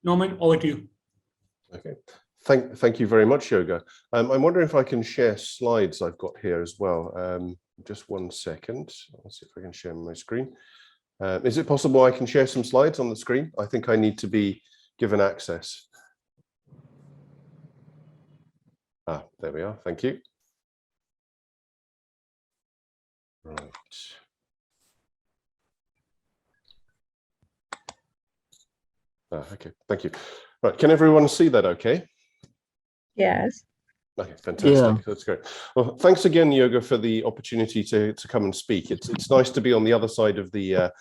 Norman, over to you. Okay, thank you very much, Yoga. I'm wondering if I can share slides I've got here as well. Just 1 second. I'll see if I can share my screen. Is it possible I can share some slides on the screen? I think I need to be given access. There we are. Thank you. Right. Okay, thank you. Right, can everyone see that okay? Yes. Okay, fantastic. Yeah. That's great. Well, thanks again, Yoga, for the opportunity to come and speak. It's nice to be on the other side of the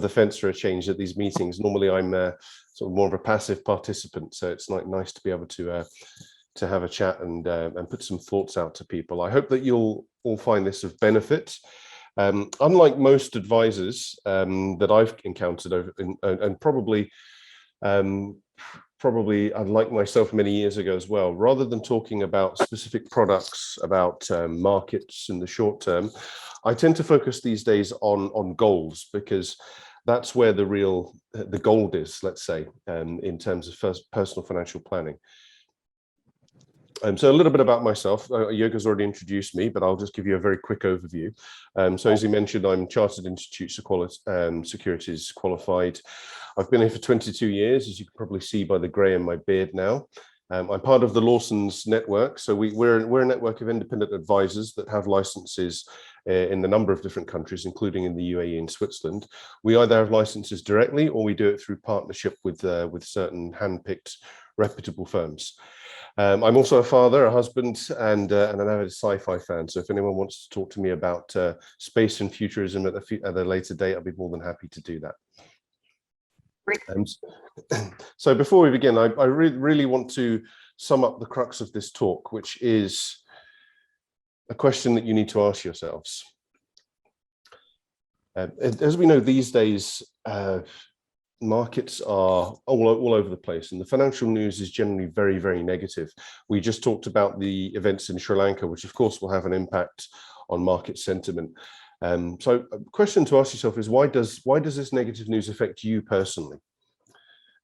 fence for a change at these meetings. Normally, I'm sort of more of a passive participant, so it's nice to be able to have a chat and put some thoughts out to people. I hope that you'll all find this of benefit. Unlike most advisors that I've encountered over and probably unlike myself many years ago as well, rather than talking about specific products, about markets in the short term, I tend to focus these days on goals, because that's where the gold is, let's say, in terms of personal financial planning. So a little bit about myself. Yoga's already introduced me, but I'll just give you a very quick overview. So as he mentioned, I'm Chartered Institute Securities qualified. I've been here for 22 years, as you can probably see by the grey in my beard now. I'm part of the Lawson's network. So we're a network of independent advisors that have licenses in a number of different countries, including in the UAE and Switzerland. We either have licenses directly or we do it through partnership with certain handpicked reputable firms. I'm also a father, a husband, and an avid sci-fi fan. So if anyone wants to talk to me about space and futurism at a later date, I'll be more than happy to do that. So before we begin, I really want to sum up the crux of this talk, which is a question that you need to ask yourselves. As we know these days, markets are all over the place, and the financial news is generally very, very negative. We just talked about the events in Sri Lanka, which of course will have an impact on market sentiment. So a question to ask yourself is, why does this negative news affect you personally?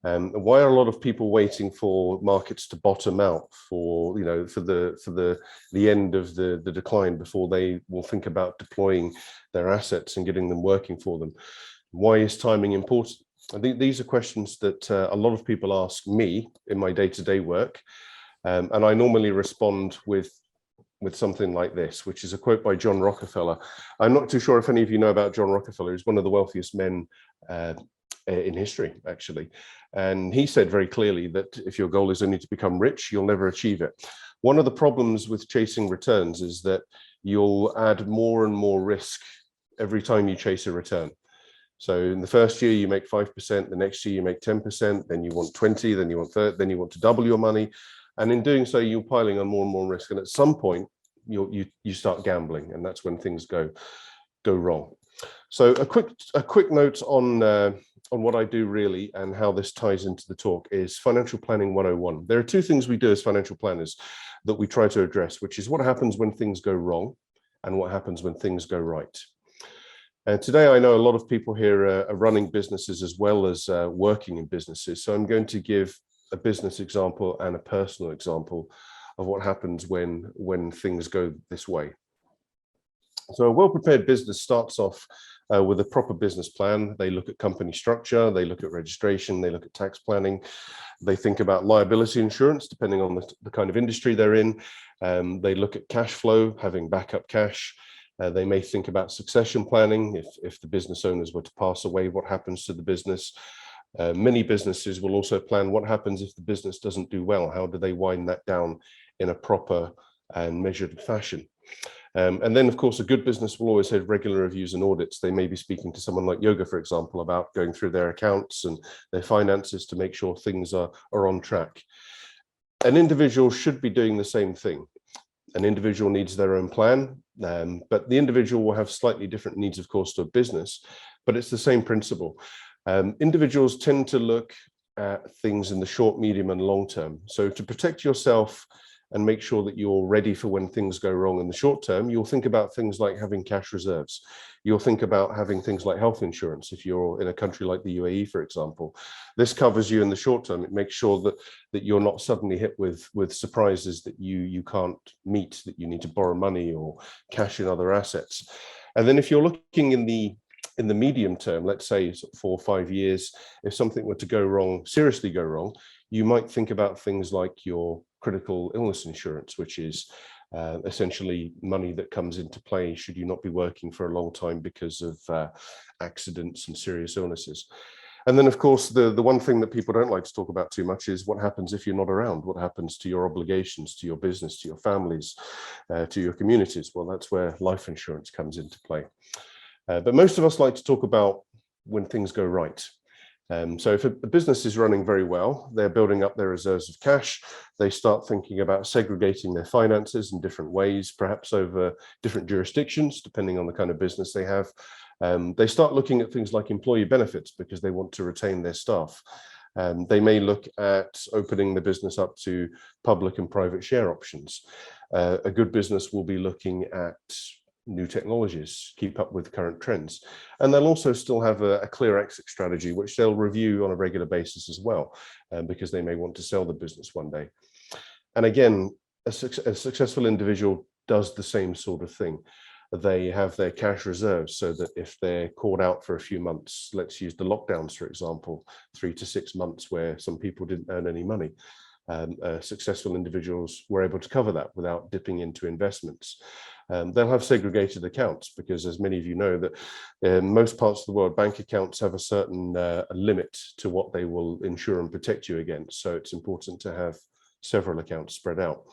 Why are a lot of people waiting for markets to bottom out for the end of the decline before they will think about deploying their assets and getting them working for them? Why is timing important? I think these are questions that a lot of people ask me in my day-to-day work, and I normally respond with something like this, which is a quote by John Rockefeller. I'm not too sure if any of you know about John Rockefeller. He's one of the wealthiest men in history, actually. And he said very clearly that if your goal is only to become rich, you'll never achieve it. One of the problems with chasing returns is that you'll add more and more risk every time you chase a return. So in the first year you make 5%, the next year you make 10%, then you want 20, then you want 30, then you want to double your money. And in doing so, you're piling on more and more risk. And at some point, you start gambling, and that's when things go wrong. So a quick note on what I do really and how this ties into the talk is Financial Planning 101. There are two things we do as financial planners that we try to address, which is what happens when things go wrong and what happens when things go right. And today I know a lot of people here are running businesses as well as working in businesses. So I'm going to give a business example and a personal example of what happens when things go this way. So a well-prepared business starts off with a proper business plan. They look at company structure, they look at registration, they look at tax planning, they think about liability insurance, depending on the kind of industry they're in. They look at cash flow, having backup cash. They may think about succession planning. If the business owners were to pass away, what happens to the business? Many businesses will also plan what happens if the business doesn't do well. How do they wind that down in a proper and measured fashion? And then, of course, a good business will always have regular reviews and audits. They may be speaking to someone like Yoga, for example, about going through their accounts and their finances to make sure things are on track. An individual should be doing the same thing. An individual needs their own plan, but the individual will have slightly different needs, of course, to a business, but it's the same principle. Individuals tend to look at things in the short, medium, and long term. So to protect yourself and make sure that you're ready for when things go wrong in the short term, you'll think about things like having cash reserves. You'll think about having things like health insurance. If you're in a country like the UAE, for example, this covers you in the short term. It makes sure that you're not suddenly hit with surprises that you can't meet, that you need to borrow money or cash in other assets. And then if you're looking in the medium term, let's say 4 or 5 years, if something were to go wrong, seriously go wrong, you might think about things like your critical illness insurance, which is essentially money that comes into play should you not be working for a long time because of accidents and serious illnesses. And then, of course, the one thing that people don't like to talk about too much is what happens if you're not around. What happens to your obligations, to your business, to your families, to your communities? Well, that's where life insurance comes into play. But most of us like to talk about when things go right. So if a business is running very well, they're building up their reserves of cash, they start thinking about segregating their finances in different ways, perhaps over different jurisdictions, depending on the kind of business they have. They start looking at things like employee benefits because they want to retain their staff. They may look at opening the business up to public and private share options. A good business will be looking at new technologies, keep up with current trends. And they'll also still have a clear exit strategy, which they'll review on a regular basis as well, because they may want to sell the business one day. And again, a successful individual does the same sort of thing. They have their cash reserves so that if they're caught out for a few months, let's use the lockdowns, for example, 3 to 6 months where some people didn't earn any money. Successful individuals were able to cover that without dipping into investments. They'll have segregated accounts because, as many of you know, that in most parts of the world, bank accounts have a certain limit to what they will insure and protect you against. So it's important to have several accounts spread out.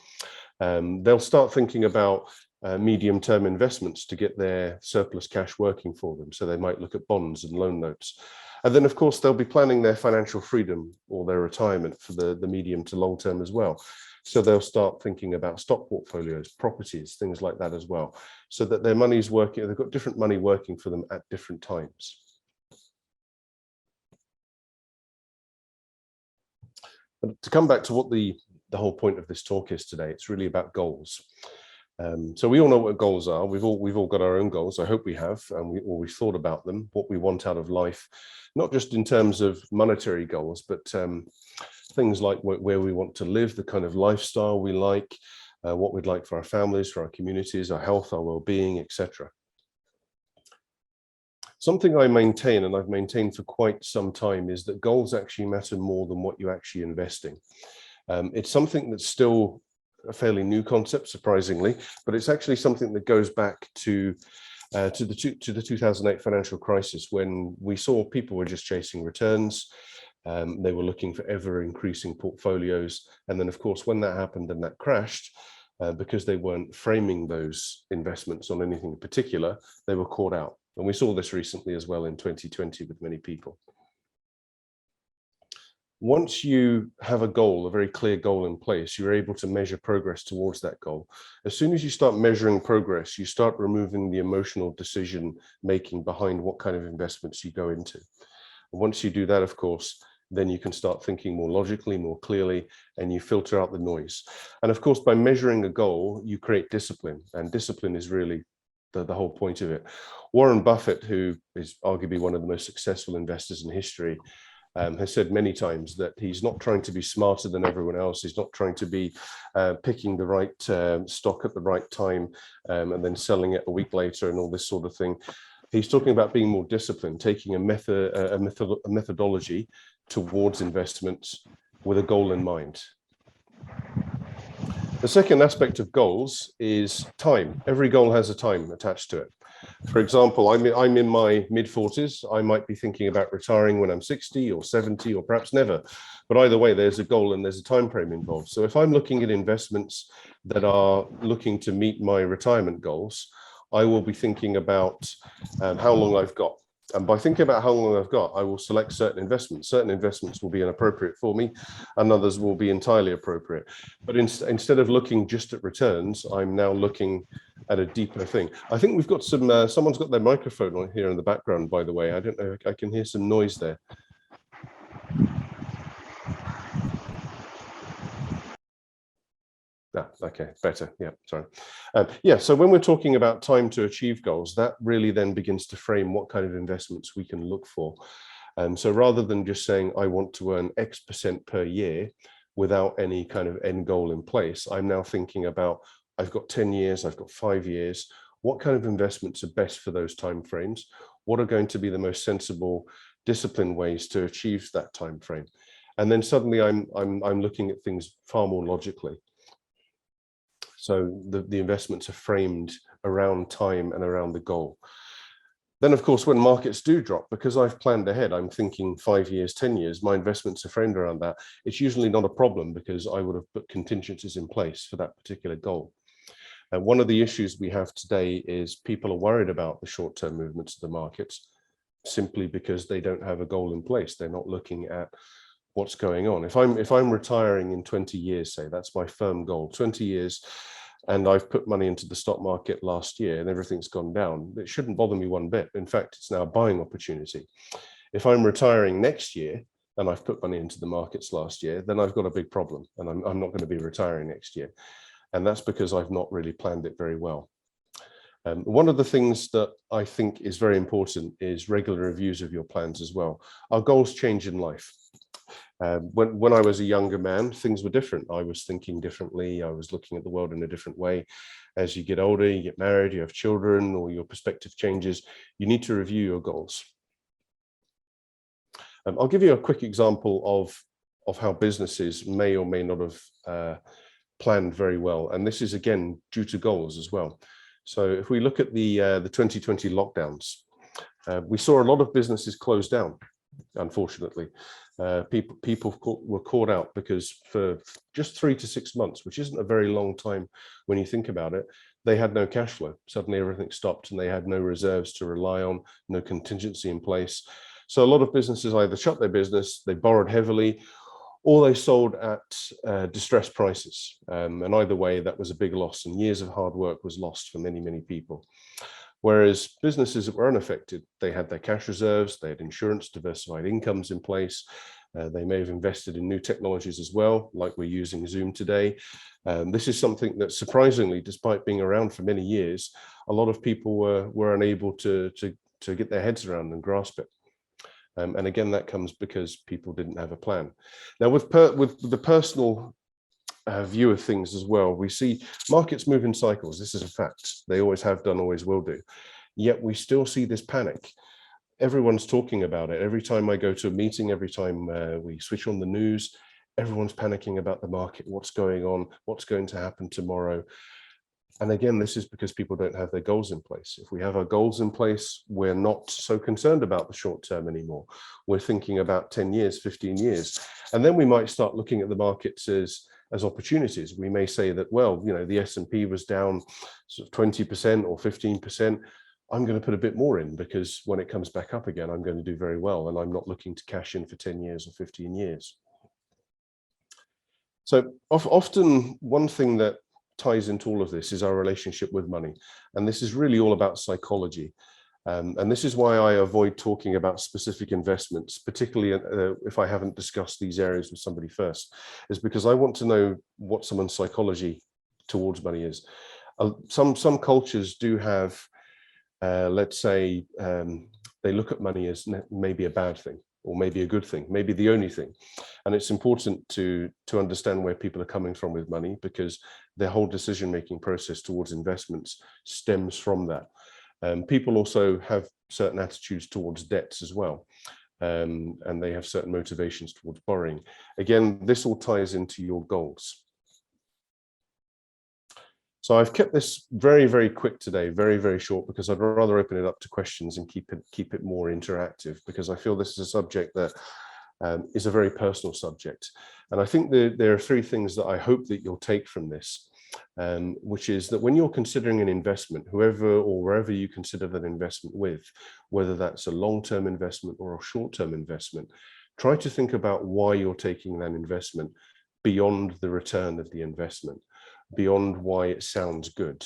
They'll start thinking about medium-term investments to get their surplus cash working for them. So they might look at bonds and loan notes. And then, of course, they'll be planning their financial freedom or their retirement for the medium to long term as well. So they'll start thinking about stock portfolios, properties, things like that as well, so that their money's working, they've got different money working for them at different times. But to come back to what the whole point of this talk is today, it's really about goals. So we all know what goals are. We've all got our own goals. I hope we have, and we've thought about them, what we want out of life, not just in terms of monetary goals, but things like where we want to live, the kind of lifestyle we like, what we'd like for our families, for our communities, our health, our well-being, etc. Something I maintain, and I've maintained for quite some time, is that goals actually matter more than what you actually invest in. It's something that's still a fairly new concept, surprisingly, but it's actually something that goes back to the 2008 financial crisis, when we saw people were just chasing returns. They were looking for ever increasing portfolios. And then, of course, when that happened and that crashed, because they weren't framing those investments on anything in particular, they were caught out. And we saw this recently as well in 2020 with many people. Once you have a goal, a very clear goal in place, you're able to measure progress towards that goal. As soon as you start measuring progress, you start removing the emotional decision making behind what kind of investments you go into. And once you do that, of course, then you can start thinking more logically, more clearly, and you filter out the noise. And of course, by measuring a goal, you create discipline, and discipline is really the whole point of it. Warren Buffett, who is arguably one of the most successful investors in history, has said many times that he's not trying to be smarter than everyone else. He's not trying to be picking the right stock at the right time and then selling it a week later and all this sort of thing. He's talking about being more disciplined, taking a methodology towards investments with a goal in mind. The second aspect of goals is time. Every goal has a time attached to it. For example, I'm in my mid-40s. I might be thinking about retiring when I'm 60 or 70 or perhaps never. But either way, there's a goal and there's a time frame involved. So if I'm looking at investments that are looking to meet my retirement goals, I will be thinking about how long I've got. And by thinking about how long I've got, I will select certain investments. Certain investments will be inappropriate for me, and others will be entirely appropriate. But instead of looking just at returns, I'm now looking at a deeper thing. I think we've got some, someone's got their microphone on here in the background, by the way. I don't know, I can hear some noise there. Okay, better. Yeah, sorry. Yeah, so when we're talking about time to achieve goals, that really then begins to frame what kind of investments we can look for. So rather than just saying, I want to earn X% per year without any kind of end goal in place, I'm now thinking about, I've got 10 years, I've got 5 years. What kind of investments are best for those timeframes? What are going to be the most sensible, disciplined ways to achieve that time frame? And then suddenly I'm looking at things far more logically. So the investments are framed around time and around the goal. Then, of course, when markets do drop, because I've planned ahead, I'm thinking 5 years, 10 years, my investments are framed around that. It's usually not a problem because I would have put contingencies in place for that particular goal. And one of the issues we have today is people are worried about the short-term movements of the markets simply because they don't have a goal in place. They're not looking at what's going on. If I'm retiring in 20 years, say, that's my firm goal, 20 years, and I've put money into the stock market last year and everything's gone down, it shouldn't bother me one bit. In fact, it's now a buying opportunity. If I'm retiring next year and I've put money into the markets last year, then I've got a big problem and I'm not going to be retiring next year. And that's because I've not really planned it very well. One of the things that I think is very important is regular reviews of your plans as well. Our goals change in life. When I was a younger man, things were different. I was thinking differently. I was looking at the world in a different way. As you get older, you get married, you have children, or your perspective changes, you need to review your goals. I'll give you a quick example of how businesses may or may not have planned very well. And this is, again, due to goals as well. So if we look at the 2020 lockdowns, we saw a lot of businesses close down, unfortunately. People were caught out because for just 3 to 6 months, which isn't a very long time when you think about it, they had no cash flow. Suddenly everything stopped and they had no reserves to rely on, no contingency in place. So a lot of businesses either shut their business, they borrowed heavily, or they sold at distressed prices. And either way, that was a big loss, and years of hard work was lost for many, many people. Whereas businesses that were unaffected, they had their cash reserves, they had insurance, diversified incomes in place. They may have invested in new technologies as well, like we're using Zoom today. This is something that surprisingly, despite being around for many years, a lot of people were unable to get their heads around and grasp it. And again, that comes because people didn't have a plan. Now, with the personal view of things as well, we see markets move in cycles. This is a fact. They always have done, always will do. Yet we still see this panic. Everyone's talking about it. Every time I go to a meeting, every time we switch on the news, everyone's panicking about the market, what's going on, what's going to happen tomorrow. And again, this is because people don't have their goals in place. If we have our goals in place, we're not so concerned about the short term anymore. We're thinking about 10 years, 15 years. And then we might start looking at the markets as opportunities. We may say that, well, you know, the S&P was down sort of 20% or 15%. I'm going to put a bit more in because when it comes back up again, I'm going to do very well. And I'm not looking to cash in for 10 years or 15 years. So often one thing that ties into all of this is our relationship with money. And this is really all about psychology. And this is why I avoid talking about specific investments, particularly if I haven't discussed these areas with somebody first, is because I want to know what someone's psychology towards money is. Some cultures do have, let's say, they look at money as maybe a bad thing, or maybe a good thing, maybe the only thing. And it's important to understand where people are coming from with money, because their whole decision-making process towards investments stems from that. People also have certain attitudes towards debts as well. And they have certain motivations towards borrowing. Again, this all ties into your goals. So I've kept this very, very quick today, very, very short, because I'd rather open it up to questions and keep it more interactive, because I feel this is a subject that is a very personal subject. And I think there are 3 things that I hope that you'll take from this, which is that when you're considering an investment, whoever or wherever you consider that investment with, whether that's a long-term investment or a short-term investment, try to think about why you're taking that investment beyond the return of the investment, beyond why it sounds good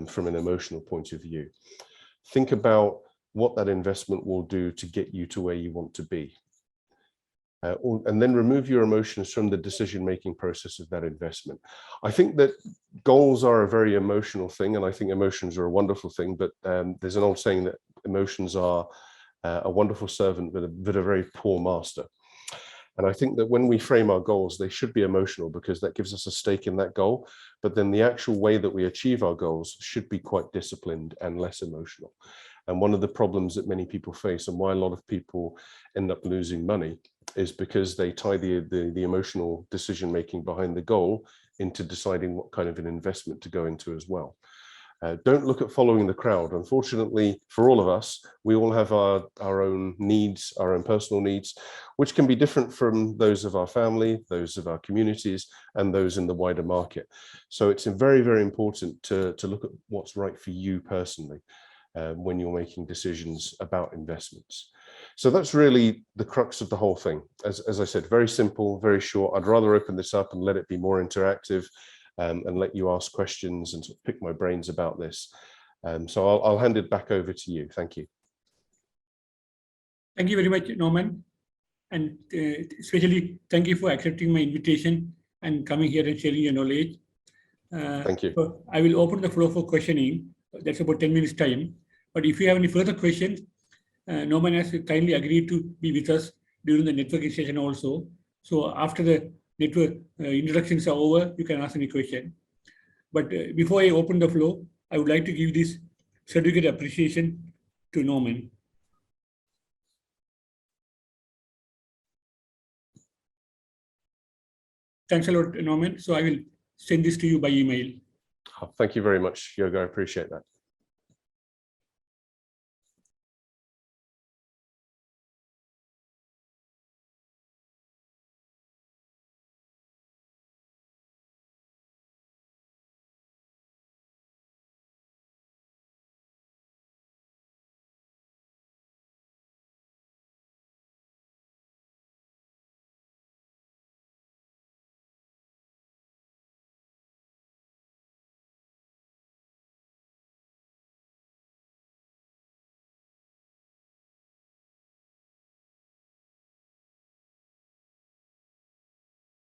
from an emotional point of view. Think about what that investment will do to get you to where you want to be. and then remove your emotions from the decision-making process of that investment. I think that goals are a very emotional thing, and I think emotions are a wonderful thing, but there's an old saying that emotions are a wonderful servant, but a very poor master. And I think that when we frame our goals, they should be emotional because that gives us a stake in that goal. But then the actual way that we achieve our goals should be quite disciplined and less emotional. And one of the problems that many people face, and why a lot of people end up losing money, is because they tie the emotional decision making behind the goal into deciding what kind of an investment to go into as well. Don't look at following the crowd. Unfortunately, for all of us, we all have our own needs, our own personal needs, which can be different from those of our family, those of our communities, and those in the wider market. So it's very, very important to look at what's right for you personally when you're making decisions about investments. So that's really the crux of the whole thing. As I said, very simple, very short. I'd rather open this up and let it be more interactive and let you ask questions and sort of pick my brains about this. So I'll hand it back over to you. Thank you. Thank you very much, Norman. And especially thank you for accepting my invitation and coming here and sharing your knowledge. Thank you. So I will open the floor for questioning. That's about 10 minutes time. But if you have any further questions, Norman has kindly agreed to be with us during the networking session also. So after the network introductions are over, you can ask any question. But before I open the floor, I would like to give this certificate of appreciation to Norman. Thanks a lot, Norman. So I will send this to you by email. Thank you very much, Yoga. I appreciate that.